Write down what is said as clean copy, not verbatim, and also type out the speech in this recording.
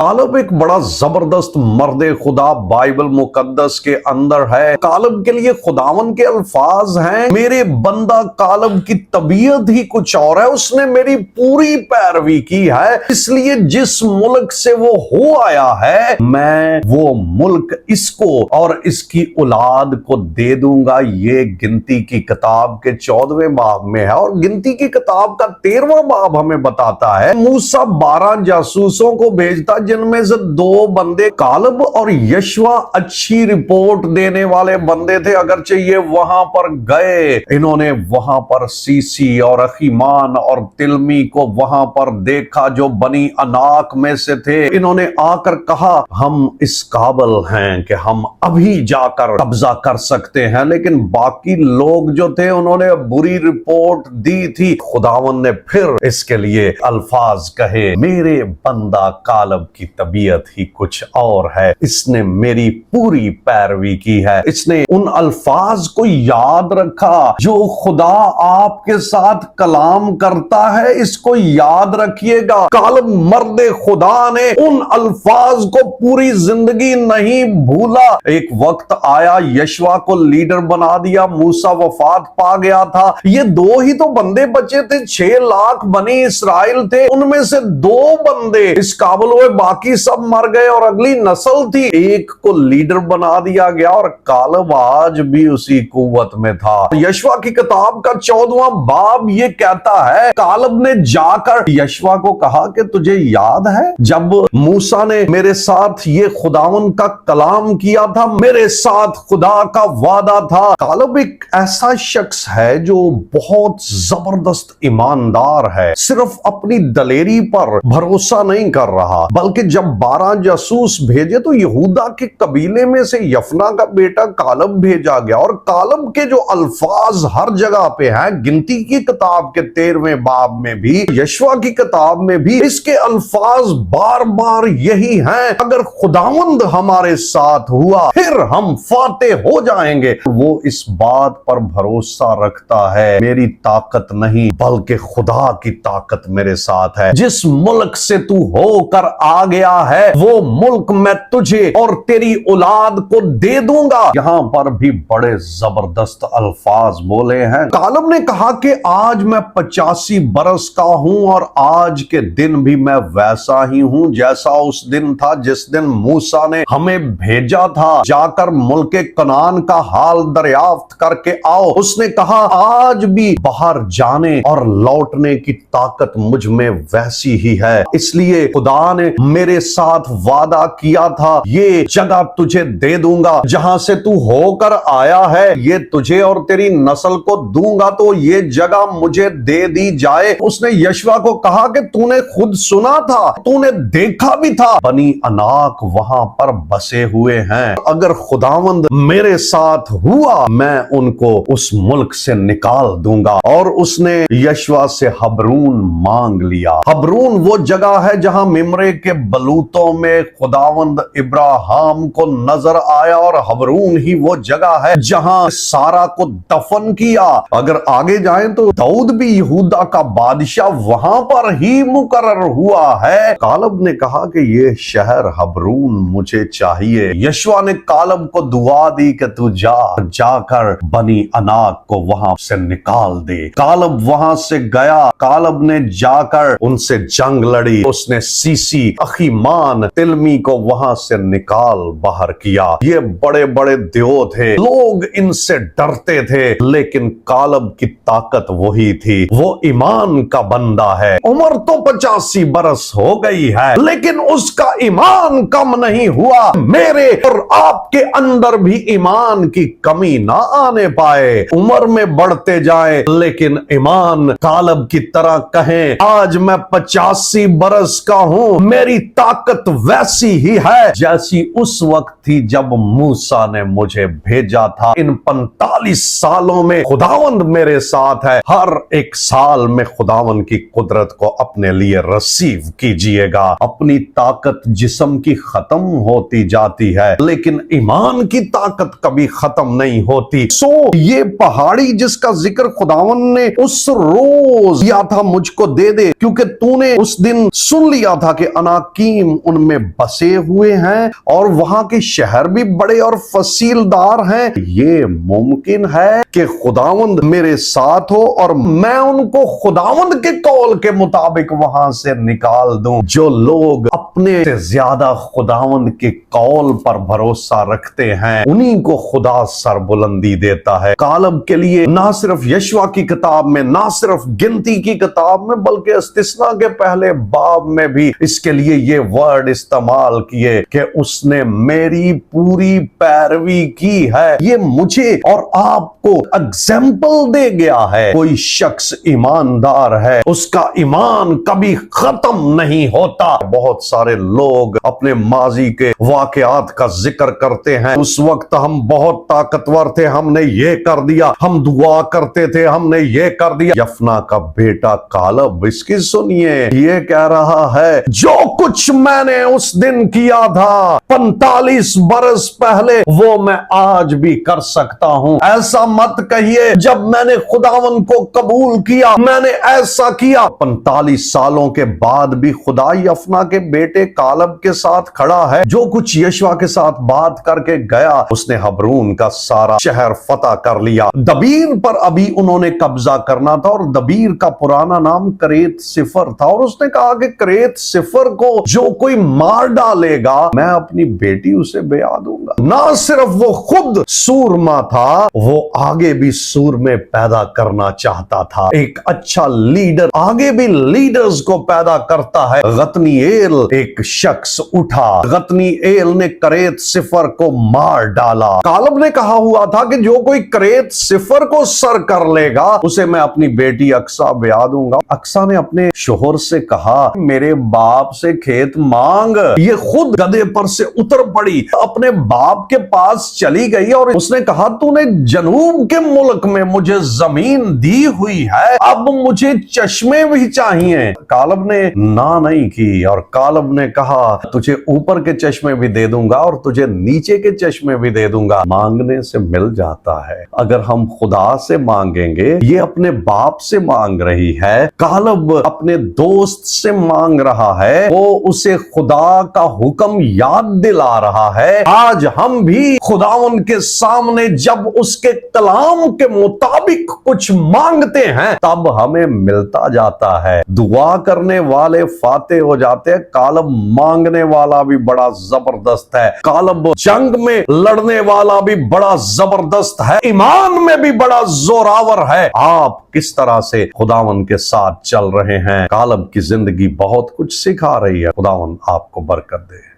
कालब एक बड़ा जबरदस्त मर्दे खुदा बाइबल मुकद्दस के अंदर है। कालब के लिए खुदावन के अल्फाज हैं, मेरे बंदा कालब की तबीयत ही कुछ और है, उसने मेरी पूरी पैरवी की है, इसलिए जिस मुल्क से वो हो आया है मैं वो मुल्क इसको और इसकी औलाद को दे दूंगा। ये गिनती की किताब के 14वें बाब में है और गिनती की किताब का 13वां बाब हमें बताता है मूसा 12 जासूसों को भेजता जिनमें से 2 बंदे कालब और यशवा अच्छी रिपोर्ट देने वाले बंदे थे। अगरचे ये वहां पर गए, इन्होंने वहां पर सीसी और अखीमान और तिलमी को वहां पर देखा जो बनी अनाक में से थे। इन्होंने आकर कहा हम इस काबिल हैं कि हम अभी जाकर कब्जा कर सकते हैं, लेकिन बाकी लोग जो थे उन्होंने बुरी रिपोर्ट दी थी। खुदावन ने फिर इसके लिए अल्फाज कहे, मेरे बंदा कालब की तबीयत ही कुछ और है, इसने मेरी पूरी पैरवी की है। इसने उन अल्फाज को याद रखा जो खुदा आपके साथ कलाम करता है, इसको याद रखिएगा। कालब मर्दे खुदा ने उन अल्फाज को पूरी जिंदगी नहीं भूला। एक वक्त आया यशवा को लीडर बना दिया, मूसा वफात पा गया था। ये 2 ही तो बंदे बचे थे, 6 लाख बनी इसराइल थे, उनमें से 2 बंदे इस काबिल हुए, बाकी सब मर गए और अगली नस्ल थी। एक को लीडर बना दिया गया और कालब आज भी उसी कुव्वत में था। यशवा की किताब का 14वां बाब ये कहता है, कालब ने जाकर यशवा को कहा कि तुझे याद है जब मूसा ने मेरे साथ ये खुदावन का कलाम किया था, मेरे साथ खुदा का वादा था। कालब एक ऐसा शख्स है जो बहुत जबरदस्त ईमानदार है, सिर्फ अपनी दलेरी पर भरोसा नहीं कर रहा, बल्कि जब 12 जासूस भेजे तो यहूदा के कबीले में से यफना का बेटा कालब भेजा गया और कालब के जो अल्फाज हर जगह पे हैं, गिनती की किताब के 13वें बाब में भी, यशवा की किताब में भी इसके अल्फाज बार बार यही हैं, अगर खुदावंद हमारे साथ हुआ फिर हम फाते हो जाएंगे। वो इस बात पर भरोसा रखता है, मेरी ताकत नहीं बल्कि खुदा की ताकत मेरे साथ है। जिस मुल्क से तू होकर आ गया है वो मुल्क मैं तुझे और तेरी औलाद को दे दूंगा। यहां पर भी बड़े जबरदस्त अल्फाज बोले हैं। कालब ने कहा कि आज मैं 85 बरस का हूं और आज के दिन भी मैं वैसा ही हूं जैसा उस दिन था जिस दिन मूसा ने हमें भेजा था, जाकर मुल्के कनान का हाल दरियाफ्त करके आओ। उसने कहा आज भी बाहर जाने और लौटने की ताकत मुझ में वैसी ही है, इसलिए खुदा ने मेरे साथ वादा किया था ये जगह तुझे दे दूंगा, जहां से तू होकर आया है ये तुझे और तेरी नस्ल को दूंगा, तो ये जगह मुझे दे दी जाए। उसने यशवा को कहा कि तूने खुद सुना था, तूने देखा भी था, बनी अनाक वहां पर बसे हुए हैं, अगर खुदावंद मेरे साथ हुआ मैं उनको उस मुल्क से निकाल दूंगा। और उसने यशवा से हबरून मांग लिया। हबरून वो जगह है जहां मिम्रे के बलूतों में खुदावंद इब्राहिम को नजर आया और हबरून ही वो जगह है जहां सारा को दफन किया। अगर आगे जाएं तो दाऊद भी यहूदा का बादशाह वहां पर ही मुकर्रर हुआ है। कालब ने कहा कि ये शहर हबरून मुझे चाहिए। यशवा ने कालब को दुआ दी कि तू जाकर बनी अनाक को वहां से निकाल दे। कालब वहां से गया, कालब ने जाकर उनसे जंग लड़ी, उसने सीसी अखीमान तिलमी को वहां से निकाल बाहर किया। ये बड़े बड़े देव थे, लोग इनसे डरते थे, लेकिन कालब की ताकत वही थी, वो ईमान का बंदा है। उम्र तो 85 बरस हो गई है लेकिन उसका ईमान कम नहीं हुआ। मेरे और आपके अंदर भी ईमान की कमी ना आने पाए। उम्र में बढ़ते जाए लेकिन ईमान कालब की तरह कहें आज मैं 85 बरस का हूं, मेरी ताकत वैसी ही है जैसी उस वक्त थी जब मूसा ने मुझे भेजा था। इन 45 सालों में खुदावंद मेरे साथ है। हर एक साल में खुदावंद की कुदरत को अपने लिए रिसीव कीजिएगा। अपनी ताकत जिस्म की खत्म होती जाती है लेकिन ईमान की ताकत कभी खत्म नहीं होती। सो ये पहाड़ी जिसका जिक्र खुदावंद ने उस रोज या था मुझको दे दे, क्योंकि तूने उस दिन सुन लिया था कि अनाक हकीम उनमें बसे हुए हैं और वहां के शहर भी बड़े और फसीलदार हैं। ये मुमकिन है कि खुदावंद मेरे साथ हो और मैं उनको खुदावंद के कौल के मुताबिक वहां से निकाल दूं। जो लोग अपने से ज्यादा खुदावंद के कौल पर भरोसा रखते हैं उन्हीं को खुदा सरबुलंदी देता है। कालब के लिए ना सिर्फ यशवा की किताब में, ना सिर्फ गिनती की किताब में, बल्कि इस्तिस्ना के पहले बाब में भी इसके लिए ये वर्ड इस्तेमाल किए कि उसने मेरी पूरी पैरवी की है। ये मुझे और आपको एग्जाम्पल दे गया है। कोई शख्स ईमानदार है, उसका ईमान कभी खत्म नहीं होता। बहुत सारे लोग अपने माजी के वाकयात का जिक्र करते हैं, उस वक्त हम बहुत ताकतवर थे, हमने ये कर दिया, हम दुआ करते थे, हमने ये कर दिया। यफना का बेटा कालब, इसकी सुनिए, ये कह रहा है जो कुछ मैंने उस दिन किया था 45 बरस पहले वो मैं आज भी कर सकता हूं। ऐसा मत कहिए जब मैंने खुदावन को कबूल किया मैंने ऐसा किया। 45 सालों के बाद भी खुदा यफना के बेटे कालब के साथ खड़ा है। जो कुछ यशवा के साथ बात करके गया, उसने हबरून का सारा शहर फतह कर लिया। दबीर पर अभी उन्होंने कब्जा करना था और दबीर का पुराना नाम करेत सिफर था। और उसने कहा कि करेत सिफर को जो कोई मार डालेगा मैं अपनी बेटी उसे ब्याह दूंगा। ना सिर्फ वो खुद सूरमा था, वो आगे भी सूर में पैदा करना चाहता था। एक अच्छा लीडर आगे भी लीडर्स को पैदा करता है। गतनीएल एक शख्स उठा, गतनीएल ने करेत सिफर को मार डाला। कालब ने कहा हुआ था कि जो कोई करेत सिफर को सर कर लेगा उसे मैं अपनी बेटी अक्सा ब्याह दूंगा। अक्सा ने अपने शोहर से कहा मेरे बाप से खेत मांग। ये खुद गधे पर से उतर पड़ी, अपने बाप के पास चली गई और उसने कहा तूने जनूब के मुल्क में मुझे जमीन दी हुई है, अब मुझे चश्मे भी चाहिए। कालब ने ना नहीं की और कालब ने कहा तुझे ऊपर के चश्मे भी दे दूंगा और तुझे नीचे के चश्मे भी दे दूंगा। मांगने से मिल जाता है। अगर हम खुदा से मांगेंगे, ये अपने बाप से मांग रही है, कालब अपने दोस्त से मांग रहा है, वो उसे खुदा का हुक्म याद दिला रहा है। आज हम भी खुदावन के सामने जब उसके कलाम के मुताबिक कुछ मांगते हैं तब हमें मिलता जाता है। दुआ करने वाले फाते हो जाते हैं। कालब मांगने वाला भी बड़ा जबरदस्त है। कालब जंग में लड़ने वाला भी बड़ा जबरदस्त है, ईमान में भी बड़ा जोरावर है। आप किस तरह से खुदावन के साथ चल रहे हैं? कालब की जिंदगी बहुत कुछ सिखा रही है। खुदावन आपको बरकत दे।